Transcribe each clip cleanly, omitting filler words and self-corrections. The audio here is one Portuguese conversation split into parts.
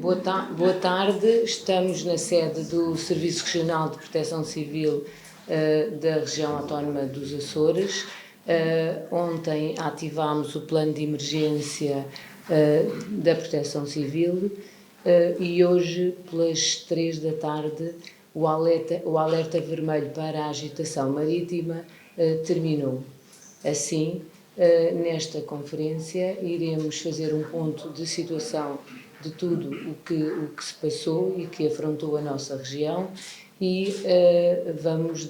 Boa tarde, estamos na sede do Serviço Regional de Proteção Civil da região autónoma dos Açores. Ontem ativámos o plano de emergência da Proteção Civil e hoje, pelas 3 da tarde, o alerta vermelho para a agitação marítima terminou. Assim, nesta conferência, iremos fazer um ponto de situação de tudo o que se passou e que afrontou a nossa região e vamos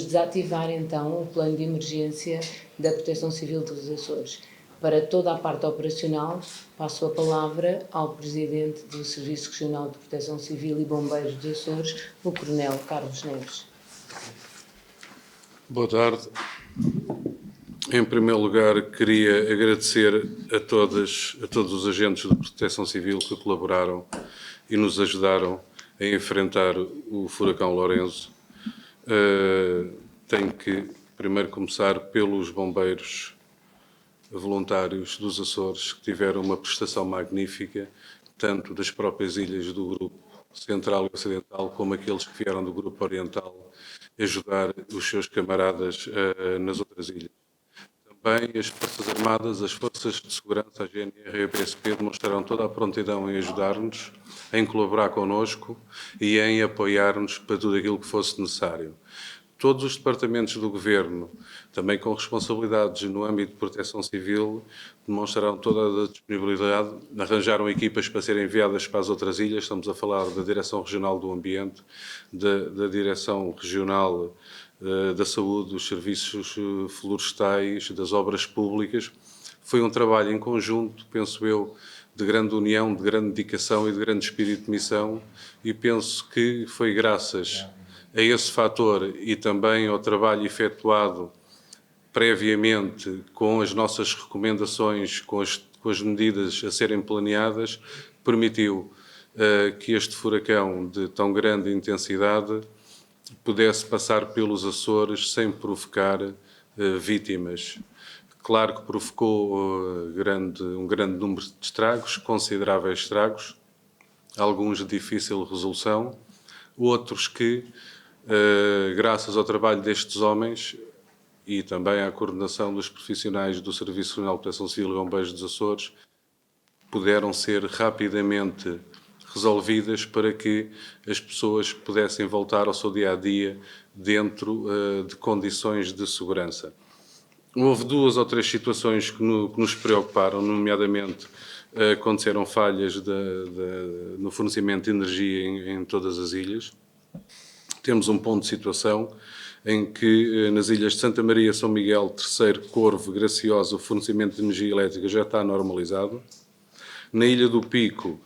desativar então o plano de emergência da Proteção Civil dos Açores. Para toda a parte operacional, passo a palavra ao Presidente do Serviço Regional de Proteção Civil e Bombeiros dos Açores, o Coronel Carlos Neves. Boa tarde. Em primeiro lugar, queria agradecer a todos os agentes de proteção civil que colaboraram e nos ajudaram a enfrentar o furacão Lourenço. Tenho que primeiro começar pelos bombeiros voluntários dos Açores, que tiveram uma prestação magnífica, tanto das próprias ilhas do grupo central e ocidental, como aqueles que vieram do grupo oriental, ajudar os seus camaradas nas outras ilhas. Também as Forças Armadas, as Forças de Segurança, a GNR e a PSP demonstraram toda a prontidão em ajudar-nos, em colaborar connosco e em apoiar-nos para tudo aquilo que fosse necessário. Todos os departamentos do Governo, também com responsabilidades no âmbito de proteção civil, demonstraram toda a disponibilidade, arranjaram equipas para serem enviadas para as outras ilhas. Estamos a falar da Direção Regional do Ambiente, da Direção Regional da Saúde, dos Serviços Florestais, das Obras Públicas. Foi um trabalho em conjunto, penso eu, de grande união, de grande dedicação e de grande espírito de missão, e penso que foi graças a esse fator e também ao trabalho efetuado previamente com as nossas recomendações, com as medidas a serem planeadas, permitiu que este furacão de tão grande intensidade pudesse passar pelos Açores sem provocar vítimas. Claro que provocou um grande número de estragos, consideráveis estragos, alguns de difícil resolução, outros que, graças ao trabalho destes homens e também à coordenação dos profissionais do Serviço Regional de Proteção Civil e Bombeiros dos Açores, puderam ser rapidamente resolvidas para que as pessoas pudessem voltar ao seu dia-a-dia dentro de condições de segurança. Houve 2 ou 3 situações que nos preocuparam, nomeadamente aconteceram falhas no fornecimento de energia em todas as ilhas. Temos um ponto de situação em que nas ilhas de Santa Maria, São Miguel, Terceiro, Corvo, Graciosa, o fornecimento de energia elétrica já está normalizado. Na Ilha do Pico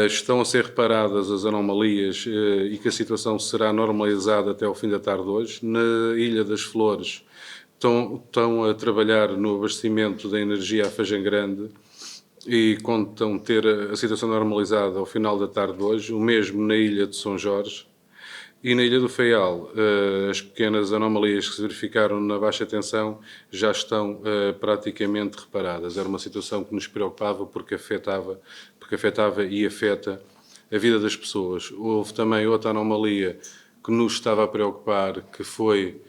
estão a ser reparadas as anomalias e que a situação será normalizada até ao fim da tarde de hoje. Na Ilha das Flores estão a trabalhar no abastecimento da energia à Fagem Grande e contam ter a situação normalizada ao final da tarde de hoje. O mesmo na Ilha de São Jorge. E na Ilha do Faial, as pequenas anomalias que se verificaram na baixa tensão já estão praticamente reparadas. Era uma situação que nos preocupava porque afetava e afeta a vida das pessoas. Houve também outra anomalia que nos estava a preocupar, que foi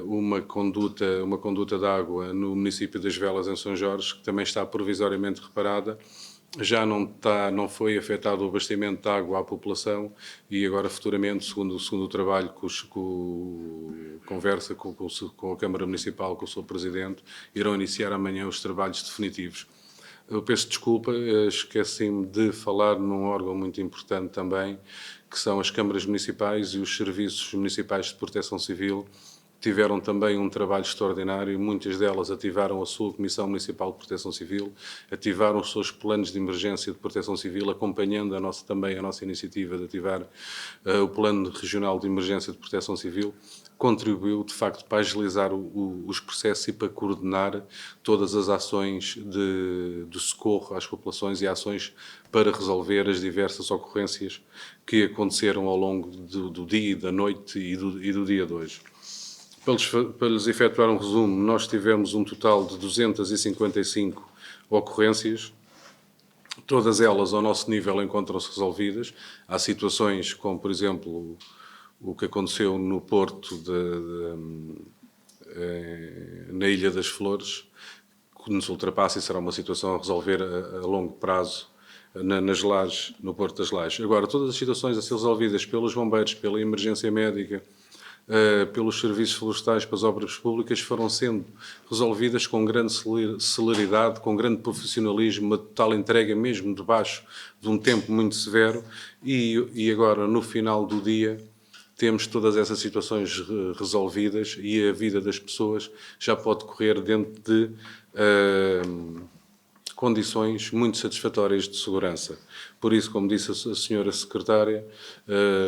uma conduta de água no município das Velas, em São Jorge, que também está provisoriamente reparada. Já não foi afetado o abastecimento de água à população e agora futuramente, segundo o trabalho conversa com a Câmara Municipal, com o seu Presidente, irão iniciar amanhã os trabalhos definitivos. Eu peço desculpa, esqueci-me de falar num órgão muito importante também, que são as câmaras municipais e os serviços municipais de proteção civil. Tiveram também um trabalho extraordinário, muitas delas ativaram a sua Comissão Municipal de Proteção Civil, ativaram os seus planos de emergência de proteção civil, acompanhando também a nossa iniciativa de ativar o Plano Regional de Emergência de Proteção Civil, contribuiu, de facto, para agilizar os processos e para coordenar todas as ações de socorro às populações e ações para resolver as diversas ocorrências que aconteceram ao longo do dia, da noite e do dia de hoje. Para lhes efetuar um resumo, nós tivemos um total de 255 ocorrências, Todas elas, ao nosso nível, encontram-se resolvidas. Há situações como, por exemplo, o que aconteceu no Porto, na Ilha das Flores, que nos ultrapassa e será uma situação a resolver a longo prazo nas Lajes, no Porto das Lajes. Agora, todas as situações a ser resolvidas pelos bombeiros, pela emergência médica, pelos serviços florestais, pelas obras públicas, foram sendo resolvidas com grande celeridade, com grande profissionalismo, uma total entrega mesmo debaixo de um tempo muito severo e agora, no final do dia, temos todas essas situações resolvidas e a vida das pessoas já pode correr dentro de condições muito satisfatórias de segurança. Por isso, como disse a senhora secretária,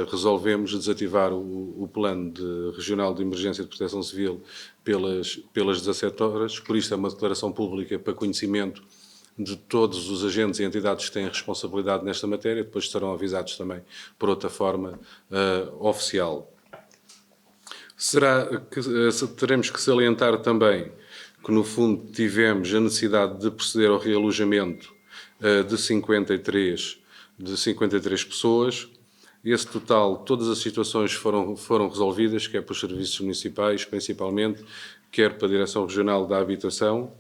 resolvemos desativar o plano regional de emergência de proteção civil pelas 17 horas. Por isso, é uma declaração pública para conhecimento de todos os agentes e entidades que têm responsabilidade nesta matéria. Depois serão avisados também por outra forma oficial. Teremos que salientar também que, no fundo, tivemos a necessidade de proceder ao realojamento de 53 pessoas. Esse total, todas as situações foram resolvidas, quer pelos serviços municipais, principalmente, quer pela Direção Regional da Habitação,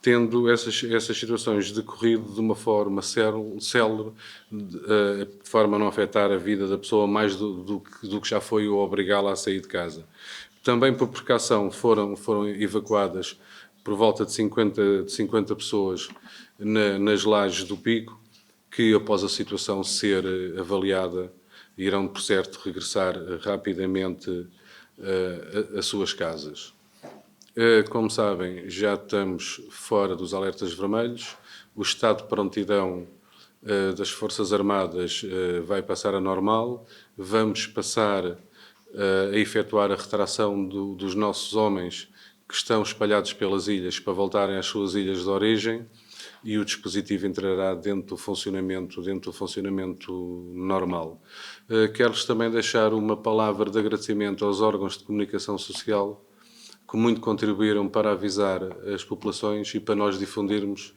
tendo essas situações decorrido de uma forma célere, de forma a não afetar a vida da pessoa mais do que já foi o obrigá-la a sair de casa. Também por precaução foram evacuadas por volta de 50 pessoas nas Lajes do Pico, que após a situação ser avaliada, irão, por certo, regressar rapidamente às suas casas. Como sabem, já estamos fora dos alertas vermelhos. O estado de prontidão das Forças Armadas vai passar a normal. Vamos passar a efetuar a retração dos nossos homens que estão espalhados pelas ilhas para voltarem às suas ilhas de origem e o dispositivo entrará dentro do funcionamento normal. Quero-lhes também deixar uma palavra de agradecimento aos órgãos de comunicação social que muito contribuíram para avisar as populações e para nós difundirmos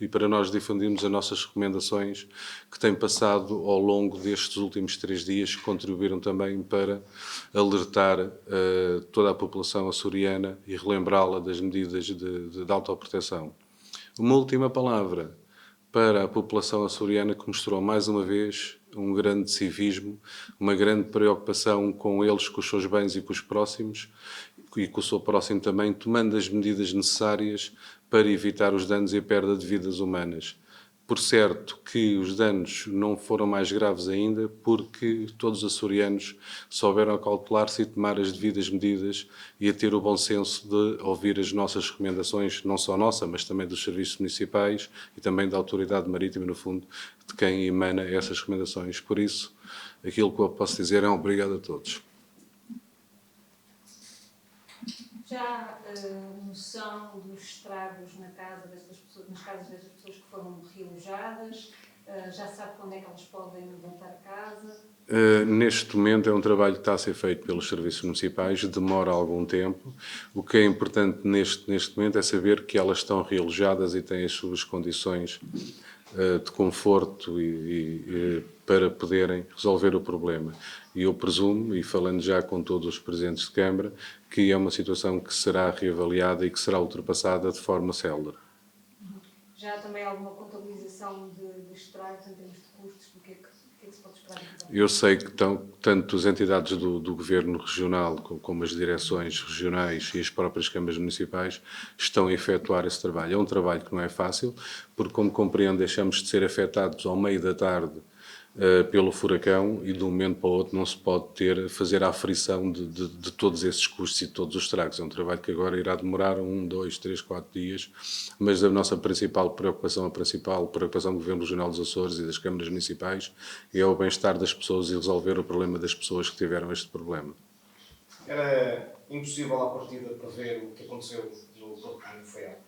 as nossas recomendações que têm passado ao longo destes últimos 3 dias, que contribuíram também para alertar toda a população açoriana e relembrá-la das medidas de autoproteção. Uma última palavra para a população açoriana, que mostrou mais uma vez um grande civismo, uma grande preocupação com eles, com os seus bens e com os próximos, e com o seu próximo também, tomando as medidas necessárias para evitar os danos e a perda de vidas humanas. Por certo que os danos não foram mais graves ainda, porque todos os açorianos souberam acautelar-se e tomar as devidas medidas e a ter o bom senso de ouvir as nossas recomendações, não só nossa, mas também dos serviços municipais e também da autoridade marítima, no fundo, de quem emana essas recomendações. Por isso, aquilo que eu posso dizer é um obrigado a todos. Já noção dos estragos nas casas destas pessoas que foram realojadas? Já sabe quando é que elas podem voltar a casa? Neste momento é um trabalho que está a ser feito pelos serviços municipais, demora algum tempo. O que é importante neste momento é saber que elas estão realojadas e têm as suas condições de conforto e para poderem resolver o problema. E eu presumo, e falando já com todos os presidentes de Câmara, que é uma situação que será reavaliada e que será ultrapassada de forma célere. Já há também alguma contabilização de estragos em termos de custos? Do que é que se pode esperar? Eu sei que tanto as entidades do Governo Regional como as direções regionais e as próprias câmaras municipais estão a efetuar esse trabalho. É um trabalho que não é fácil, porque, como compreendo, deixamos de ser afetados ao meio da tarde pelo furacão e de um momento para o outro não se pode fazer a aferição de todos esses custos e de todos os estragos. É um trabalho que agora irá demorar 1, 2, 3, 4 dias, mas a nossa principal preocupação, do Governo Regional dos Açores e das câmaras municipais é o bem-estar das pessoas e resolver o problema das pessoas que tiveram este problema. Era impossível à partida prever o que aconteceu no Porto do Faial?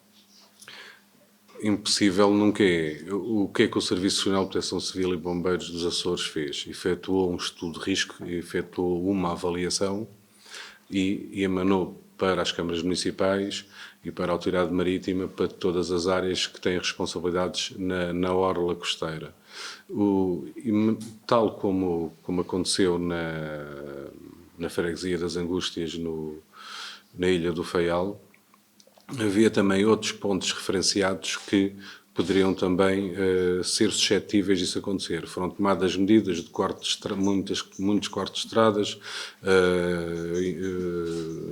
Impossível nunca é. O que é que o Serviço Regional de Proteção Civil e Bombeiros dos Açores fez? Efetuou um estudo de risco, efetuou uma avaliação e emanou para as câmaras municipais e para a autoridade marítima, para todas as áreas que têm responsabilidades na orla costeira. Tal como aconteceu na freguesia das Angústias, na Ilha do Faial, havia também outros pontos referenciados que poderiam também ser suscetíveis disso acontecer. Foram tomadas medidas de muitos cortes de estradas,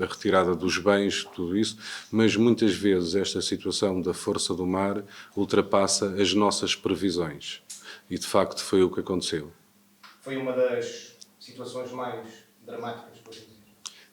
a retirada dos bens, tudo isso, mas muitas vezes esta situação da força do mar ultrapassa as nossas previsões. E, de facto, foi o que aconteceu. Foi uma das situações mais dramáticas, por assim dizer.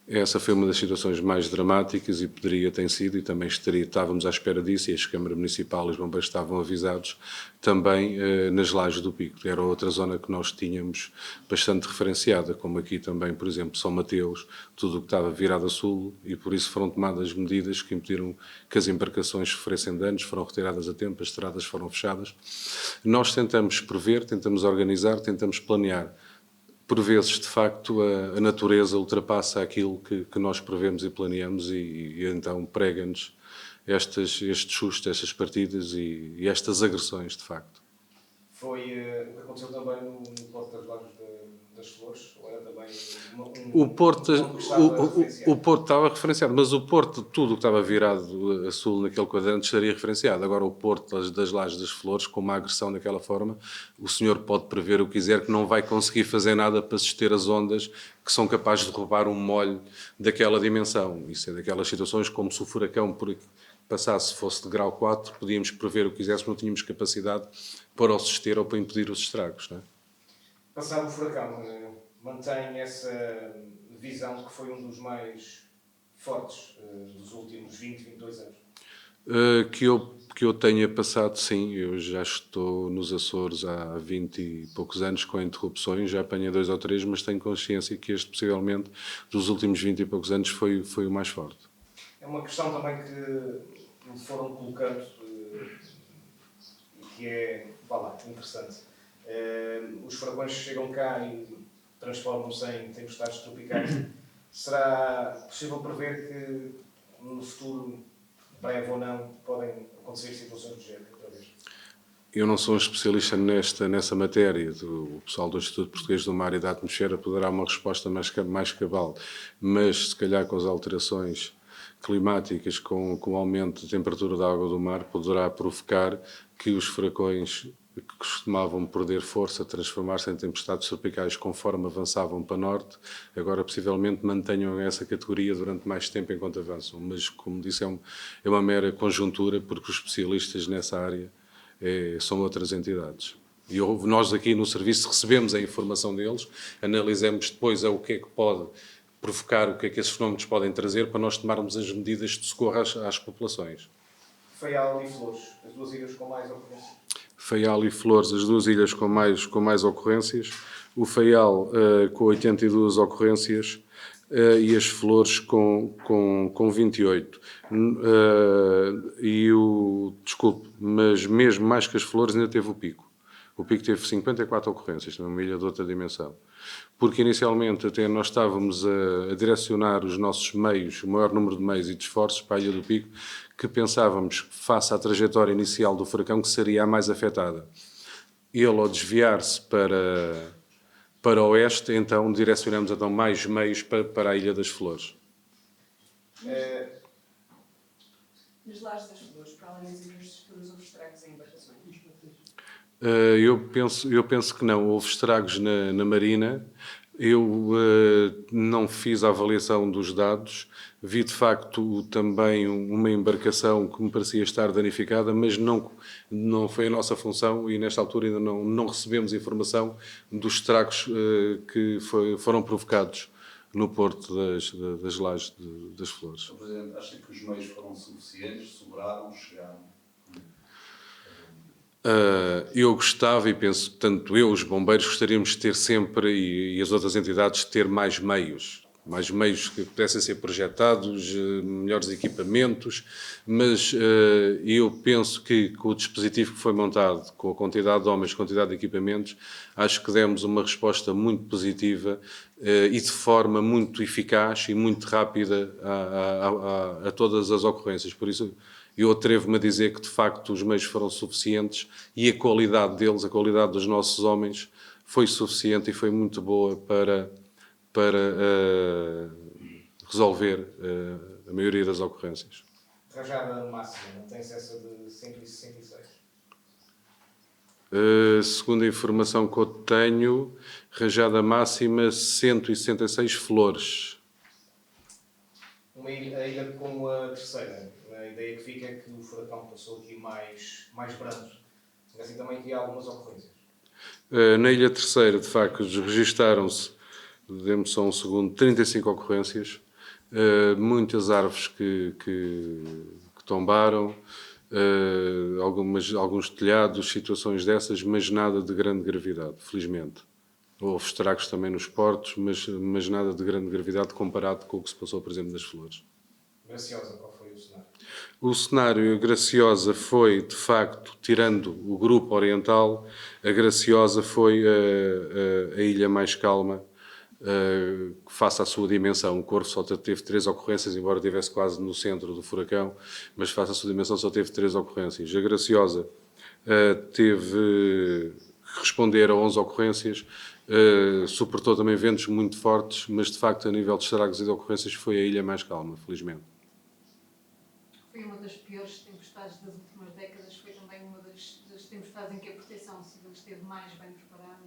Essa foi uma das situações mais dramáticas e tem sido, e também estávamos à espera disso, e a Câmara Municipal e os bombeiros estavam avisados, também nas Lajes do Pico. Era outra zona que nós tínhamos bastante referenciada, como aqui também, por exemplo, São Mateus, tudo o que estava virado a sul, e por isso foram tomadas medidas que impediram que as embarcações sofressem danos, foram retiradas a tempo, as estradas foram fechadas. Nós tentamos prever, tentamos organizar, tentamos planear. Por vezes, de facto, a natureza ultrapassa aquilo que nós prevemos e planeamos e então prega-nos estes sustos, estas partidas e estas agressões, de facto. Foi o que aconteceu também no Porto das Lajes das Flores? Ou era também O Porto estava referenciado, mas o Porto, tudo o que estava virado a sul naquele quadrante estaria referenciado. Agora o Porto das Lajes das Flores, com uma agressão daquela forma, o senhor pode prever o que quiser, que não vai conseguir fazer nada para suster as ondas que são capazes de derrubar um molho daquela dimensão. Isso é daquelas situações como se o furacão por passasse, fosse de grau 4, podíamos prever o que quiséssemos, não tínhamos capacidade para o suster ou para impedir os estragos, não é? Passado o furacão, mantém essa visão de que foi um dos mais fortes dos últimos 20, 22 anos? Que eu tenha passado, sim. Eu já estou nos Açores há 20 e poucos anos com interrupções, já apanhei 2 ou 3, mas tenho consciência que este, possivelmente, dos últimos 20 e poucos anos, foi o mais forte. É uma questão também que me foram colocando e que é, interessante. Os furacões chegam cá e transformam-se em tempestades tropicais. Será possível prever que no futuro, breve ou não, podem acontecer situações do género outra vez? Eu não sou um especialista nessa matéria. O pessoal do Instituto Português do Mar e da Atmosfera poderá uma resposta mais cabal, mas se calhar com as alterações climáticas, com o aumento da temperatura da água do mar, poderá provocar que os furacões que costumavam perder força, transformar-se em tempestades tropicais conforme avançavam para norte, agora possivelmente mantenham essa categoria durante mais tempo enquanto avançam. Mas, como disse, é uma mera conjuntura, porque os especialistas nessa área são outras entidades. E nós aqui no serviço recebemos a informação deles, analisamos depois o que é que pode provocar, o que é que esses fenómenos podem trazer, para nós tomarmos as medidas de socorro às populações. Faial e Flores, as duas ilhas com mais ocorrências? Faial e Flores, as duas ilhas com mais ocorrências. O Faial com 82 ocorrências e as Flores com 28. Desculpe, mas mesmo mais que as Flores ainda teve o Pico. O Pico teve 54 ocorrências, numa ilha de outra dimensão. Porque inicialmente até nós estávamos a direcionar os nossos meios, o maior número de meios e de esforços para a Ilha do Pico, que pensávamos, face à trajetória inicial do furacão, que seria a mais afetada. Ele, ao desviar-se para o oeste, então direcionamos mais meios para a Ilha das Flores. Nas Lajes das Flores, para além das ilhas das Flores, houve estragos em embarcações? Eu penso que não. Houve estragos na Marina. Eu não fiz a avaliação dos dados. Vi, de facto, também uma embarcação que me parecia estar danificada, mas não foi a nossa função e, nesta altura, ainda não recebemos informação dos estragos que foram provocados no Porto das Lajes das Flores. Sr. Presidente, acha que os meios foram suficientes, sobraram, chegaram? Eu gostava e penso, tanto eu, os bombeiros, gostaríamos de ter sempre, e as outras entidades, de ter mais meios. mais meios que pudessem ser projetados, melhores equipamentos, mas eu penso que com o dispositivo que foi montado, com a quantidade de homens, quantidade de equipamentos, acho que demos uma resposta muito positiva e de forma muito eficaz e muito rápida a todas as ocorrências. Por isso, eu atrevo-me a dizer que, de facto, os meios foram suficientes e a qualidade deles, a qualidade dos nossos homens, foi suficiente e foi muito boa para resolver a maioria das ocorrências. Rajada máxima, mantém-se essa de 166? Segundo a informação que eu tenho, rajada máxima 166 flores. A ilha como a terceira, a ideia que fica é que o furacão passou aqui mais brando. Assim também que há algumas ocorrências. Na Ilha Terceira, de facto, registaram-se, dê-me só um segundo, 35 ocorrências, muitas árvores que tombaram, alguns telhados, situações dessas, mas nada de grande gravidade, felizmente. Houve estragos também nos portos, mas nada de grande gravidade comparado com o que se passou, por exemplo, nas Flores. Graciosa, qual foi o cenário? O cenário Graciosa foi, de facto, tirando o grupo oriental, a Graciosa foi a ilha mais calma, face à sua dimensão. O Corvo só teve 3 ocorrências, embora estivesse quase no centro do furacão, mas face à sua dimensão só teve 3 ocorrências. A Graciosa teve que responder a 11 ocorrências, suportou também ventos muito fortes, mas de facto a nível de estragos e de ocorrências foi a ilha mais calma, felizmente. Foi uma das piores tempestades das últimas décadas, foi também uma das tempestades em que a proteção civil esteve mais bem preparada.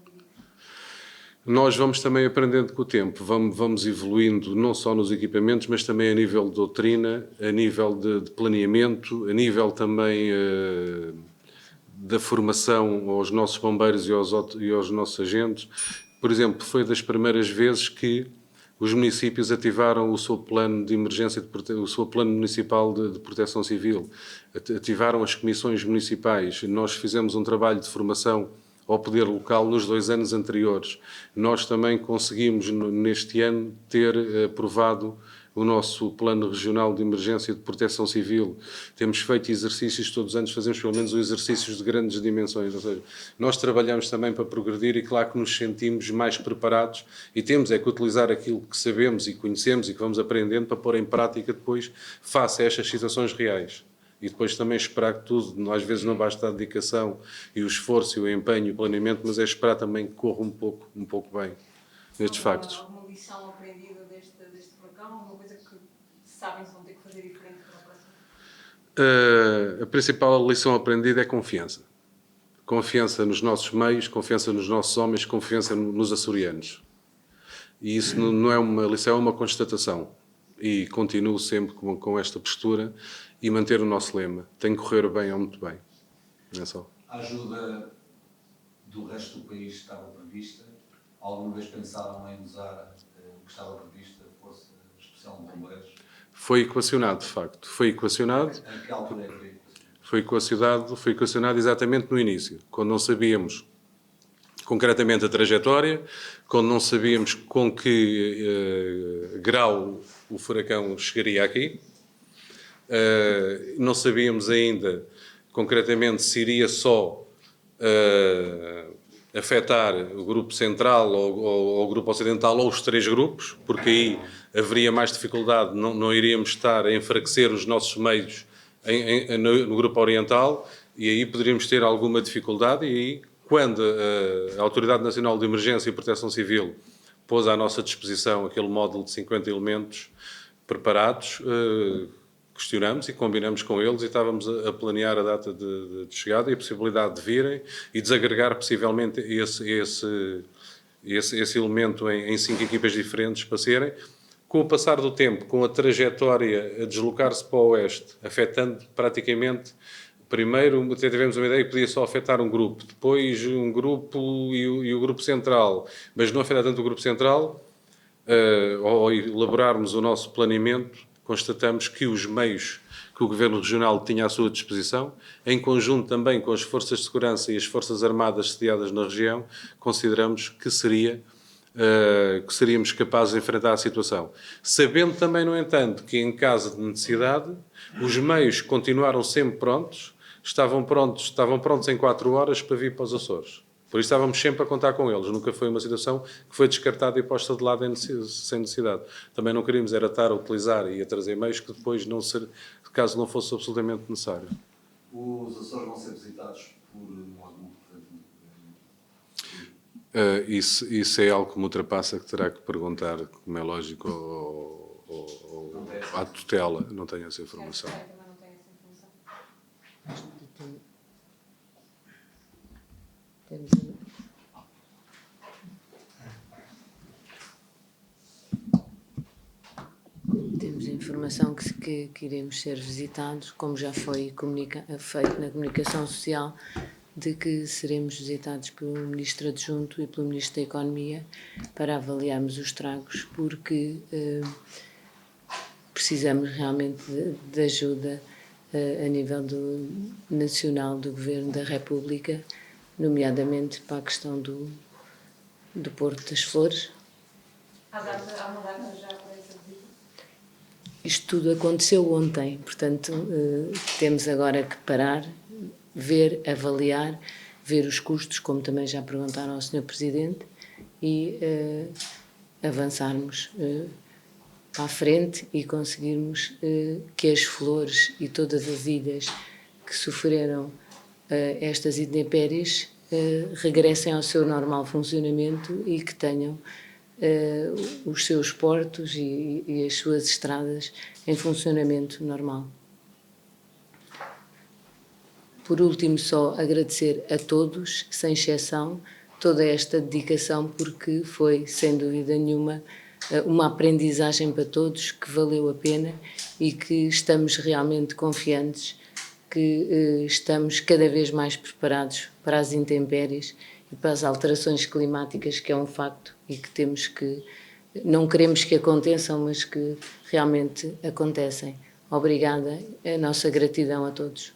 Nós vamos também aprendendo com o tempo, vamos evoluindo não só nos equipamentos, mas também a nível de doutrina, a nível de planeamento, a nível também da formação aos nossos bombeiros e aos nossos agentes. Por exemplo, foi das primeiras vezes que os municípios ativaram o seu plano de emergência, o seu plano municipal de proteção civil, ativaram as comissões municipais. Nós fizemos um trabalho de formação ao poder local nos 2 anos anteriores. Nós também conseguimos, neste ano, ter aprovado o nosso plano regional de emergência de proteção civil. Temos feito exercícios, todos os anos fazemos pelo menos exercícios de grandes dimensões, ou seja, nós trabalhamos também para progredir e claro que nos sentimos mais preparados e temos é que utilizar aquilo que sabemos e conhecemos e que vamos aprendendo para pôr em prática depois face a estas situações reais. E depois também esperar que tudo, às vezes não basta a dedicação e o esforço e o empenho e o planeamento, mas é esperar também que corra um pouco bem nestes factos. Alguma lição aprendida deste furacão? Alguma coisa que sabem que vão ter que fazer diferente para a próxima? A principal lição aprendida é confiança. Confiança nos nossos meios, confiança nos nossos homens, confiança nos açorianos. E isso não é uma lição, é uma constatação. E continuo sempre com esta postura e manter o nosso lema. Tem que correr bem ou muito bem. Não é só. A ajuda do resto do país estava prevista? Alguma vez pensaram em usar o que estava previsto, a Força Especial de Bombeiros? Foi equacionado, de facto. Foi equacionado. Em que altura é que Foi equacionado exatamente no início, quando não sabíamos concretamente a trajetória, quando não sabíamos com que grau o furacão chegaria aqui, não sabíamos ainda concretamente se iria só afetar o grupo central ou o grupo ocidental ou os 3 grupos, porque aí haveria mais dificuldade, não iríamos estar a enfraquecer os nossos meios no grupo oriental e aí poderíamos ter alguma dificuldade e aí, quando a Autoridade Nacional de Emergência e Proteção Civil pôs à nossa disposição aquele módulo de 50 elementos preparados, questionamos e combinamos com eles e estávamos a planear a data de chegada e a possibilidade de virem e desagregar possivelmente esse elemento em 5 equipas diferentes para serem. Com o passar do tempo, com a trajetória a deslocar-se para o oeste, afetando praticamente, primeiro até tivemos uma ideia que podia só afetar um grupo, depois um grupo e o grupo central, mas não afetar tanto o grupo central, ao elaborarmos o nosso planeamento, constatamos que os meios que o Governo Regional tinha à sua disposição, em conjunto também com as Forças de Segurança e as Forças Armadas sediadas na região, consideramos que seria que seríamos capazes de enfrentar a situação. Sabendo também, no entanto, que em caso de necessidade, os meios continuaram sempre prontos, estavam prontos em 4 horas para vir para os Açores. Por isso estávamos sempre a contar com eles. Nunca foi uma situação que foi descartada e posta de lado sem necessidade. Também não queríamos era estar a utilizar e a trazer meios que depois, caso não fosse absolutamente necessário. Os Açores vão ser visitados por algum Isso é algo que me ultrapassa, que terá que perguntar, como é lógico, à tutela. Não tenho essa informação. Também não tenho essa informação. Temos a informação que iremos ser visitados, como já foi feito na comunicação social, de que seremos visitados pelo Ministro Adjunto e pelo Ministro da Economia para avaliarmos os estragos, porque precisamos realmente de ajuda a nível nacional do Governo da República, nomeadamente para a questão do Porto das Flores. Há uma data já para essa visita? Isto tudo aconteceu ontem, portanto, temos agora que parar, ver, avaliar, ver os custos, como também já perguntaram ao Sr. Presidente, e avançarmos para a frente e conseguirmos que as flores e todas as ilhas que sofreram estas intempéries regressem ao seu normal funcionamento e que tenham os seus portos e as suas estradas em funcionamento normal. Por último, só agradecer a todos, sem exceção, toda esta dedicação, porque foi, sem dúvida nenhuma, uma aprendizagem para todos que valeu a pena e que estamos realmente confiantes que estamos cada vez mais preparados para as intempéries e para as alterações climáticas, que é um facto e que não queremos que aconteçam, mas que realmente acontecem. Obrigada, a nossa gratidão a todos.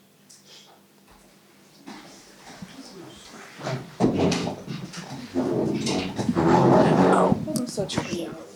Vamos só desculpar.